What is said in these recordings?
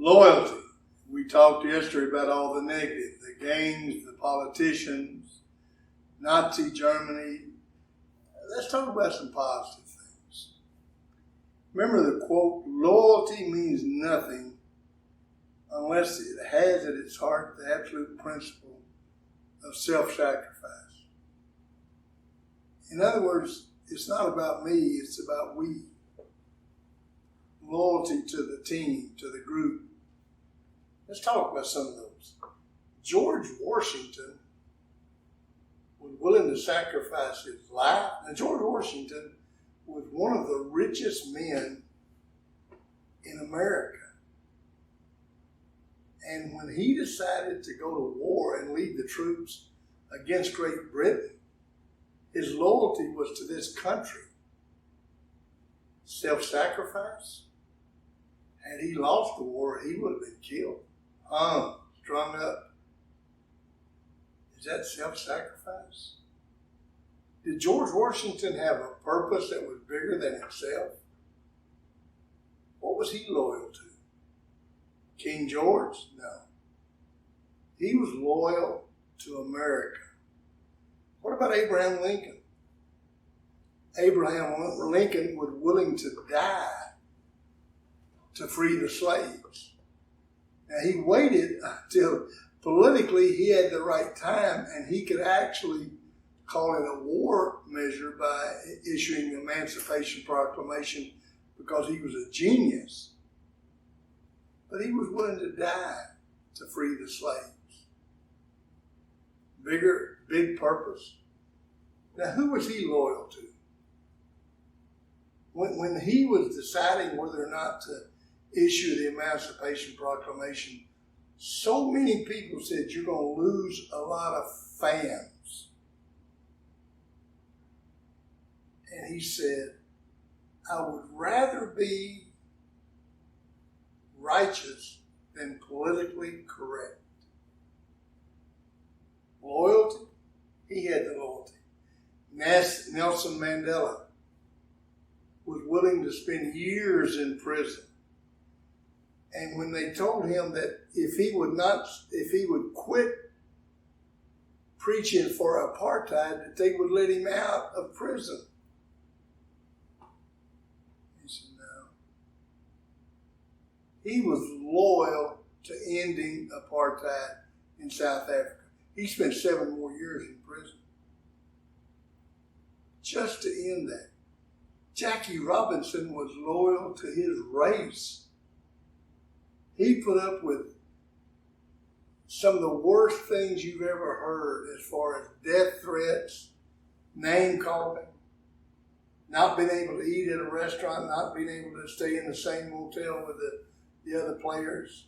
Loyalty. We talked yesterday about all the negative, the gangs, the politicians, Nazi Germany. Let's talk about some positive things. Remember the quote, loyalty means nothing unless it has at its heart the absolute principle of self-sacrifice. In other words, it's not about me, it's about we. Loyalty to the team, to the group. Let's talk about some of those. George Washington was willing to sacrifice his life. Now, George Washington was one of the richest men in America. And when he decided to go to war and lead the troops against Great Britain, his loyalty was to this country. Self-sacrifice. Had he lost the war, he would have been killed, hung, strung up. Is that self-sacrifice? Did George Washington have a purpose that was bigger than himself? What was he loyal to? King George? No. He was loyal to America. What about Abraham Lincoln? Abraham Lincoln was willing to die to free the slaves. Now he waited until politically he had the right time and he could actually call it a war measure by issuing the Emancipation Proclamation because he was a genius. But he was willing to die to free the slaves. Big purpose. Now who was he loyal to? When he was deciding whether or not to issue the Emancipation Proclamation, so many people said you're going to lose a lot of fans. And he said, I would rather be righteous than politically correct. Loyalty, he had the loyalty. Nelson Mandela was willing to spend years in prison. And when they told him that if he would quit preaching for apartheid, that they would let him out of prison. He said no. He was loyal to ending apartheid in South Africa. He spent 7 more years in prison just to end that. Jackie Robinson was loyal to his race. He put up with some of the worst things you've ever heard as far as death threats, name calling, not being able to eat at a restaurant, not being able to stay in the same motel with the other players.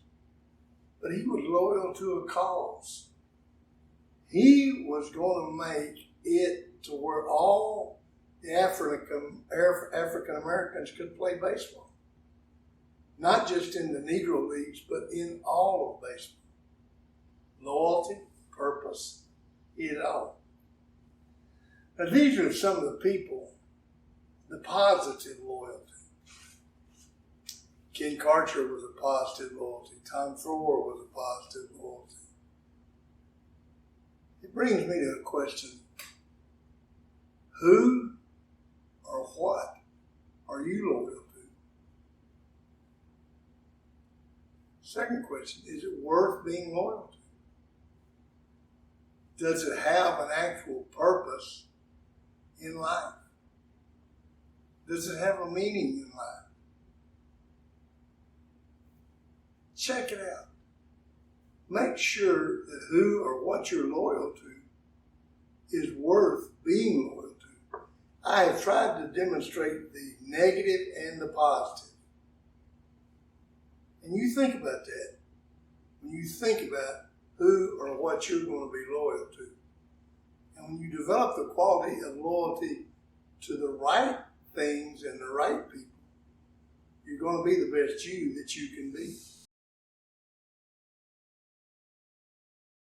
But he was loyal to a cause. He was going to make it to where all the African Americans could play baseball. Not just in the Negro Leagues, but in all of baseball. Loyalty, purpose, it all. Now these are some of the people, the positive loyalty. Ken Karcher was a positive loyalty. Tom Thor was a positive loyalty. It brings me to a question. Who or what are you loyal to? Second question, is it worth being loyal to? Does it have an actual purpose in life? Does it have a meaning in life? Check it out. Make sure that who or what you're loyal to is worth being loyal to. I have tried to demonstrate the negative and the positive. And you think about that when you think about who or what you're going to be loyal to. And when you develop the quality of loyalty to the right things and the right people, you're going to be the best you that you can be.